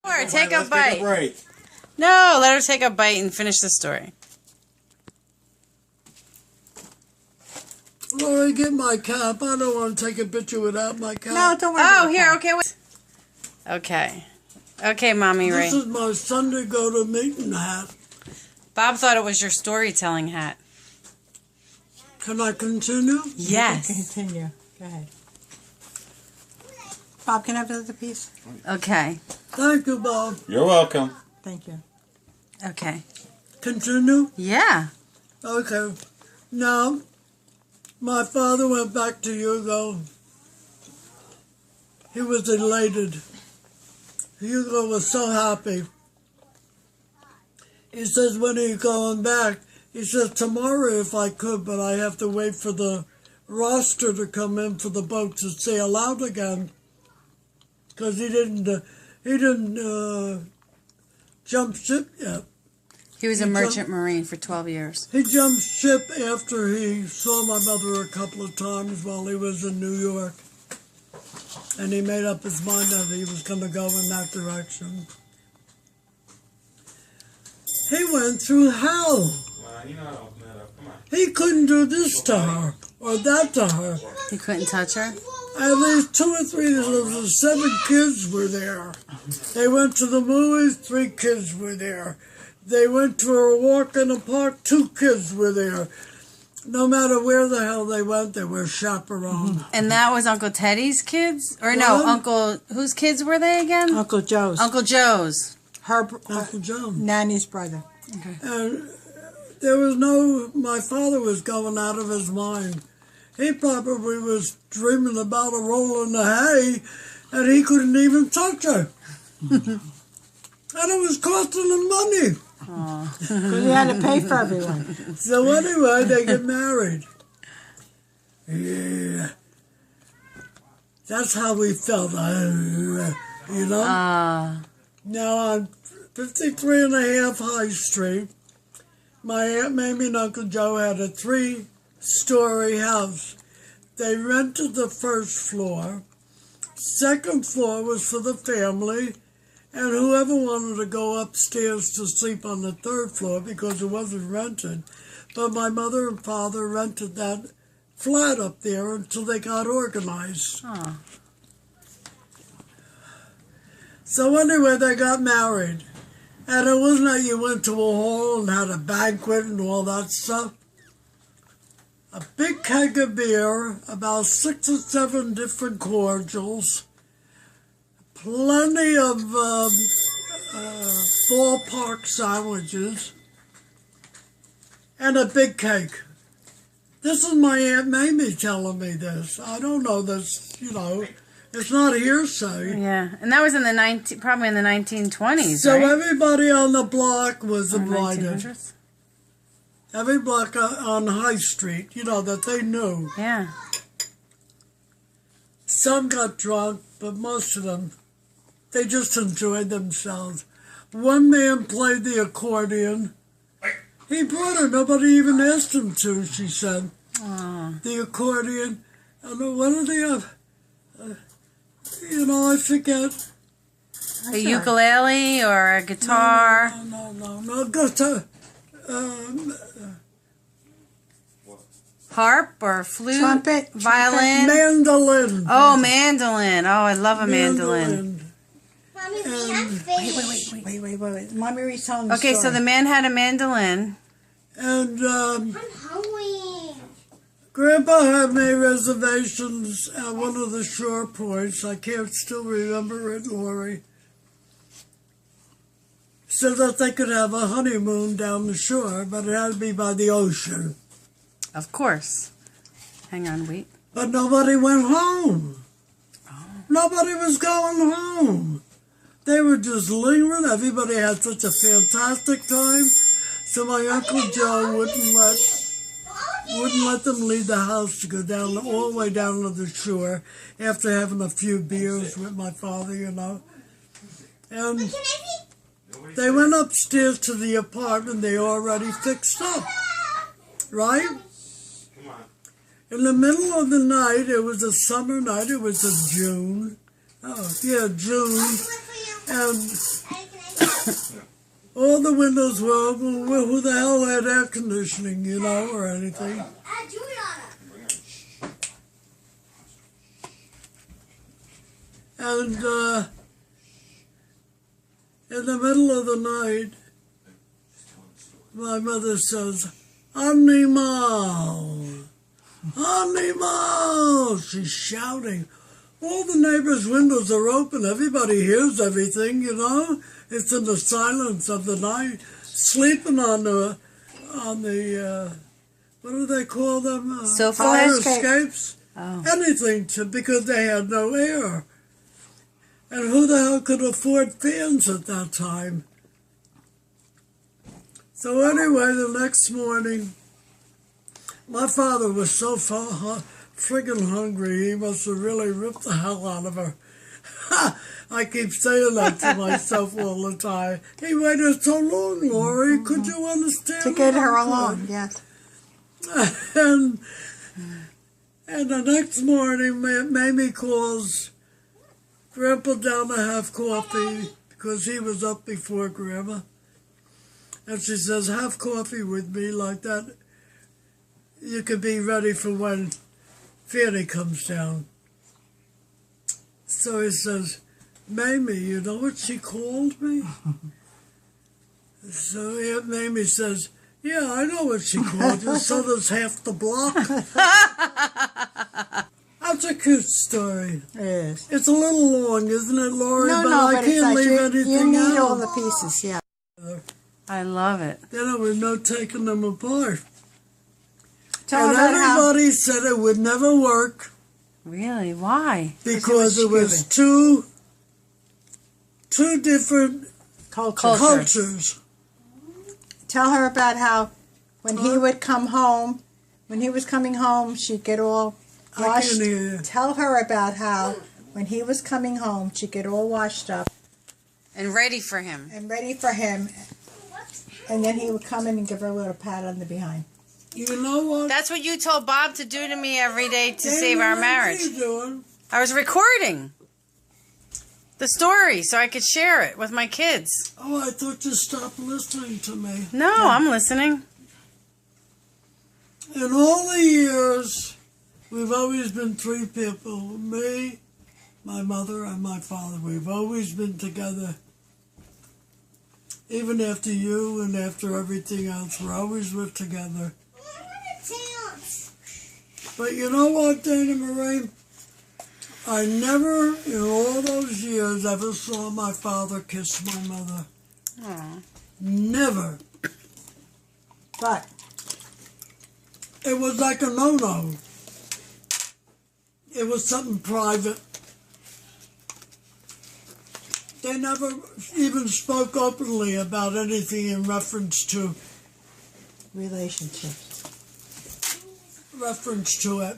Or take a bite. Take a break. No, let her take a bite and finish the story. Lori, get my cap. I don't want to take a picture without my cap. No, don't worry. Oh, here, okay. Wait. Okay. Okay, Mommy Ray. This is my Sunday go to meeting hat. Bob thought it was your storytelling hat. Can I continue? Yes. Continue. Go ahead. Bob, can I have another piece? Okay. Thank you, Bob. You're welcome. Thank you. Okay. Continue? Yeah. Okay. Now, my father went back to Hugo. He was elated. Hugo was so happy. He says, when are you going back? He says, tomorrow if I could, but I have to wait for the roster to come in for the boat to sail out again. Because he didn't jump ship yet. He was a merchant marine for 12 years. He jumped ship after he saw my mother a couple of times while he was in New York. And he made up his mind that he was going to go in that direction. He went through hell. You know how to open that up. Come on. He couldn't do this to her or that to her. He couldn't touch her? At least 2 or 3 of the 7 kids were there. They went to the movies, 3 kids were there. They went for a walk in the park, 2 kids were there. No matter where the hell they went, they were chaperoned. And that was Uncle Teddy's kids? Or no, Uncle... Whose kids were they again? Uncle Joe's. Uncle Joe's. Uncle Joe. Nanny's brother. Okay. And there was no... My father was going out of his mind. He probably was dreaming about a roll in the hay, and he couldn't even touch her. And it was costing him money. Because he had to pay for everyone. So anyway, they get married. Yeah. That's how we felt, you know? Now on 53 and a half High Street, my Aunt Mamie and Uncle Joe had a 3-story house. They rented the first floor. Second floor was for the family, and whoever wanted to go upstairs to sleep on the 3rd floor because it wasn't rented. But my mother and father rented that flat up there until they got organized. Oh. So anyway, they got married. And it wasn't that you went to a hall and had a banquet and all that stuff. A big keg of beer, about 6 or 7 different cordials, plenty of ballpark sandwiches, and a big cake. This is my Aunt Mamie telling me this. I don't know this, you know. It's not hearsay. Yeah, and that was in the probably in the 1920s, So right? everybody on the block was invited. 1900s? Every block on High Street, you know, that they knew. Yeah. Some got drunk, but most of them, they just enjoyed themselves. One man played the accordion. He brought her. Nobody even asked him to, she said. Aww. The accordion. And what did he have? You know, I forget. A ukulele or a guitar? No, guitar. Harp or flute? Trumpet? Violin? Mandolin. Oh, mandolin. Oh, I love a mandolin. Mommy, we have fish. Wait. Mommy Reed's telling the Okay, story. so the man had a mandolin. And I'm hungry. Grandpa had made reservations at one of the shore points. I can't still remember it, Lori. So that they could have a honeymoon down the shore, but it had to be by the ocean. Of course. Hang on, wait. But nobody went home. Nobody was going home. They were just lingering. Everybody had such a fantastic time. So my Uncle Joe wouldn't let them leave the house to go down all the way down to the shore after having a few beers with my father, you know. And they went upstairs to the apartment they already fixed up, right? In the middle of the night, it was a summer night, it was in June. Oh, yeah, June. And all the windows were open. Well, who the hell had air conditioning, you know, or anything? And in the middle of the night, my mother says, "Animal! Animal!" She's shouting. All the neighbors' windows are open. Everybody hears everything, you know. It's in the silence of the night. Sleeping on the what do they call them? Sofa? Fire Escape. escapes. Oh. Anything because they had no air. And who the hell could afford fans at that time? So anyway, the next morning, my father was so friggin' hungry, he must have really ripped the hell out of her. I keep saying that to myself all the time. He waited so long, Lori. Could you understand? To get her I could. along, yes. And the next morning, Mamie calls Grandpa down to have coffee because he was up before Grandma. And she says, "Have coffee with me like that. You can be ready for when Fanny comes down." So he says, "Mamie, you know what she called me?" So Aunt Mamie says, "Yeah, I know what she called you. So does half the block." That's a cute story. It is. It's a little long, isn't it, Lori? No, but no, I but it's can't like leave anything you need out. all the pieces, yeah. I love it. Then there was no taking them apart. Tell her And about how everybody said it would never work Really? Why? because it was two different culture. cultures. Tell her about how when he would come home, when he was coming home, she'd get all I washed. can't hear you. Tell her about how when he was coming home, she'd get all washed up And ready for him. and ready for him, and then he would come in and give her a little pat on the behind. You know what? That's what you told Bob to do to me every day to save Dana, our marriage. What are you doing? I was recording the story so I could share it with my kids. Oh, I thought you stopped listening to me. No, I'm listening. In all the years, we've always been three people. Me, my mother, and my father. We've always been together. Even after you and after everything else, we're always with together. But you know what, Dana Marie? I never, in all those years, ever saw my father kiss my mother. Aw. Never. But It was like a no-no. It was something private. They never even spoke openly about anything in reference to relationships. it.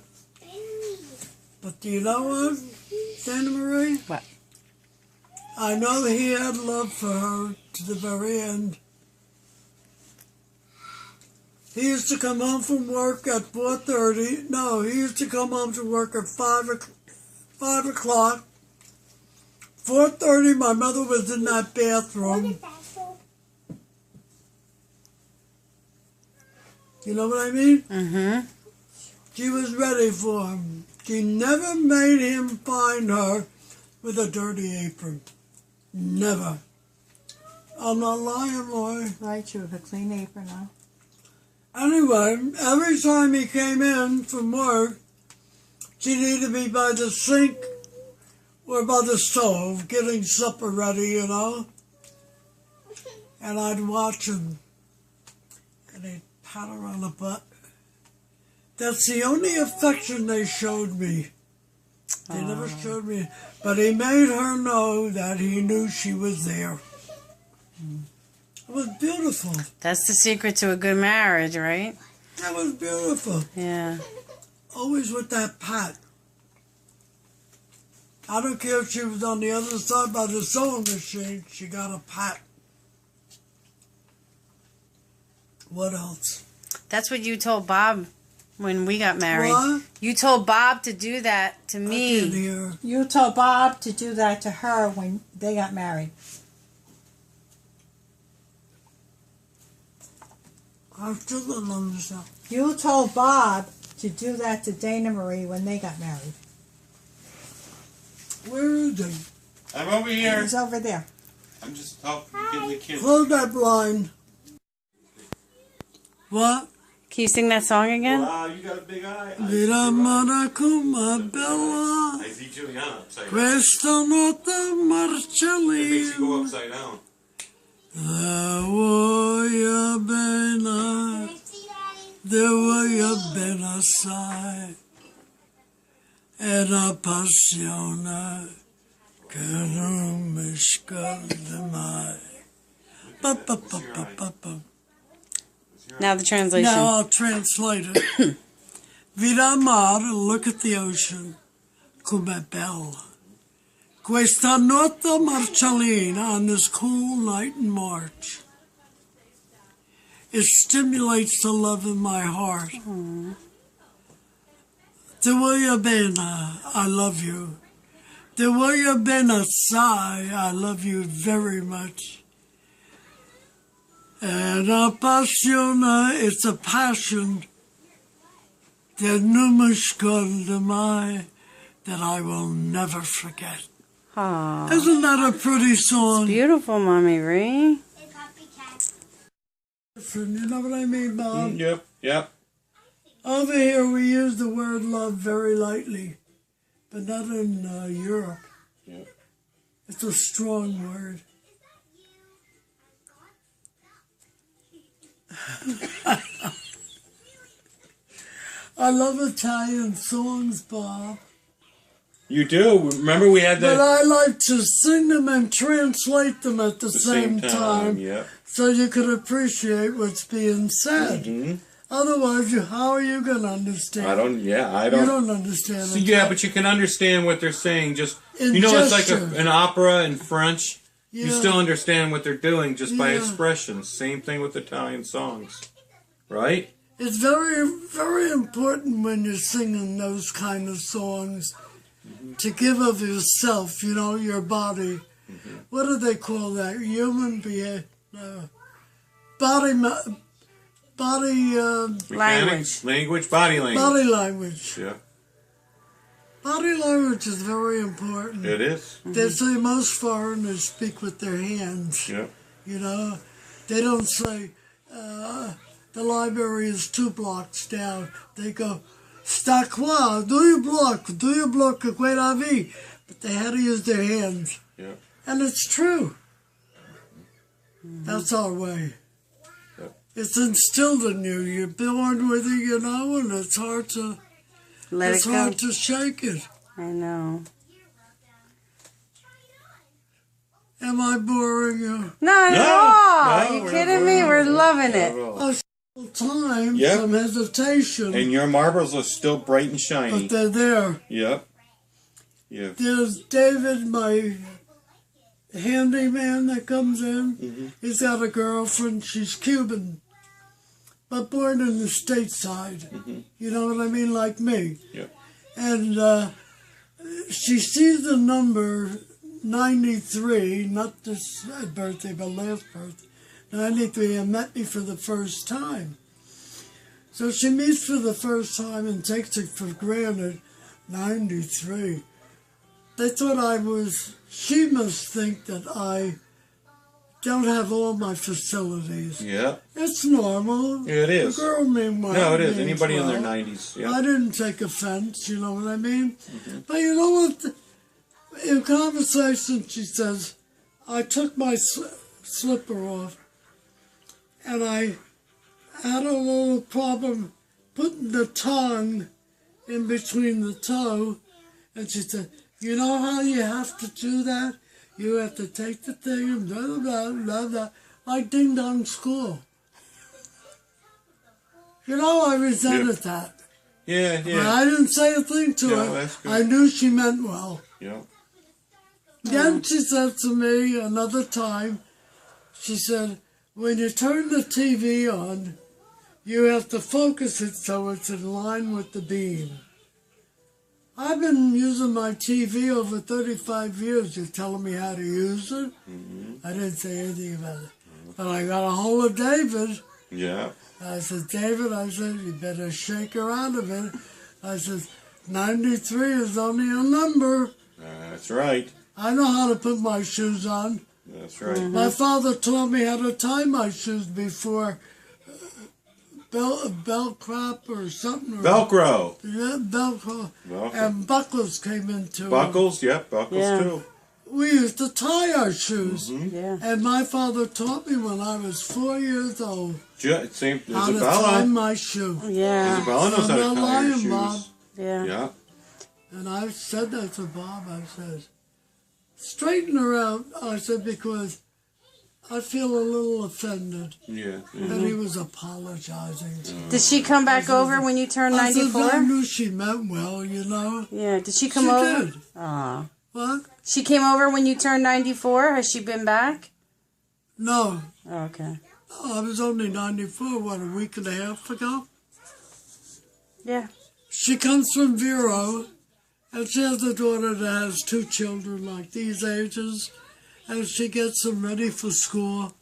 But do you know what, Dana Marie? What? I know he had love for her to the very end. He used to come home from work at 4:30. No, he used to come home from work at 5 o'clock. 4:30, my mother was in that bathroom. You know what I mean? Mm-hmm. She was ready for him. She never made him find her with a dirty apron. Never. I'm not lying, Lori. Right, you have a clean apron on. Anyway, every time he came in from work, she'd either be by the sink or by the stove getting supper ready, you know. And I'd watch him. And he'd pat her on the butt. That's the only affection they showed me. They never showed me. But he made her know that he knew she was there. It was beautiful. That's the secret to a good marriage, right? That was beautiful. Yeah. Always with that pat. I don't care if she was on the other side by the sewing machine. She got a pat. What else? That's what you told Bob when we got married. What? You told Bob to do that to I can't me. hear. You told Bob to do that to her when they got married. I still don't understand. You told Bob to do that to Dana Marie when they got married. Where is he? I'm over here. He's over there. I'm just helping getting the kids. Close that blind. What? Can you sing that song again? Wow, you got a big eye. Vita Maracuma Bella, I see Juliana upside down. questa notte It makes you go Marcellina, upside down. la voglio bene, te voglio bene assai, è una passione che non mi scorda mai. Pa, pa, pa, pa, pa, pa. Now the translation. Now I'll translate it. Vita mar, look at the ocean, come bella. Questa notte marcellina, on this cool night in March. It stimulates the love in my heart. Te voglio bene, I love you. Te voglio bene assai, I love you very much. And a passione, it's a passion that non mi scordo mai, that I will never forget. Aw. Isn't that a pretty song? Beautiful, Mommy Ree. You know what I mean, Bob? Yep, yep. Over here we use the word love very lightly, but not in Europe. Yep. It's a strong word. I love Italian songs, Bob. You do. Remember we had But that I like to sing them and translate them at the same time, Yeah. so you can appreciate what's being said. Mm-hmm. Otherwise, how are you going to understand? I don't. Yeah, I You don't. don't understand it. Yeah, but you can understand what they're saying. Just In you know, it's like gesture. an opera in French. Yeah. You still understand what they're doing just by Yeah. expressions. Same thing with Italian songs, right? It's very, very important when you're singing those kind of songs to give of yourself, you know, your body. What do they call that? Human being, body, Mechanics, language, body language. body language. Yeah, Body language is very important. it is. They say most foreigners speak with their hands. Yeah. You know, they don't say the library is 2 blocks down. They go, sta qua, do you block quella vi? But they had to use their hands. Yeah. And it's true. That's our way. Yep. It's instilled in you. You're born with it, you know, and it's hard to Let it's it go. hard to shake it. I know. Am I boring you? Not at No, all. no, Are you we're not kidding me? worrying We're about loving Not it. at all. Time, Yep. some hesitation, And your marbles are still bright and but shiny. they're there. Yep. Yeah. There's David, my handyman that comes in. Mm-hmm. He's got a girlfriend. She's Cuban, but born in the stateside. You know what I mean? Like me. Yep. And she sees the number 93, not this birthday, but last birthday, 93, and met me for the first time. So she meets for the first time and takes it for granted, 93. They thought she must think that I don't have all my facilities. Yeah. It's normal. Yeah, it is. The girl meanwhile. No, it is. means Anybody in their well. 90s. Yeah. I didn't take offense, you know what I mean? But you know what? In conversation, she says, I took my slipper off, and I had a little problem putting the tongue in between the toe, and she said, you know how you have to do that? You have to take the thing and blah, blah, blah, blah, like Ding Dong School. You know, I resented that. Yeah, But yeah. I didn't say a thing to No, her. that's good. I knew she meant well. Yeah. Then she said to me another time, she said, when you turn the TV on, you have to focus it so it's in line with the beam. I've been using my TV over 35 years. You're telling me how to use it? Mm-hmm. I didn't say anything about it. But I got a hold of David. Yeah. I said, David, I said, you better shake her out of it. I said, 93 is only a number. That's right. I know how to put my shoes on. That's right. My father taught me how to tie my shoes before bell crop or something. Velcro. Yeah, Velcro. And buckles came into Buckles, yep, buckles Yeah. too. We used to tie our shoes. Mm-hmm. Yeah. And my father taught me when I was 4 years old Same how to tie Isabella. my shoe. Yeah. Isabella knows how I'm to not tie your lying, shoes. Bob. Yeah. Yeah. And I said that to Bob. I said, straighten her out. I said, because I feel a little offended. Yeah. And he was apologizing. Did she come back over when you turned I said, I 94? knew she meant well, you know. Yeah. Did she come She over? did. Aw. What? She came over when you turned 94? Has she been back? No. Oh, okay. I was only 94, what, a week and a half ago? Yeah. She comes from Vero, and she has a daughter that has 2 children like these ages, and she gets them ready for school.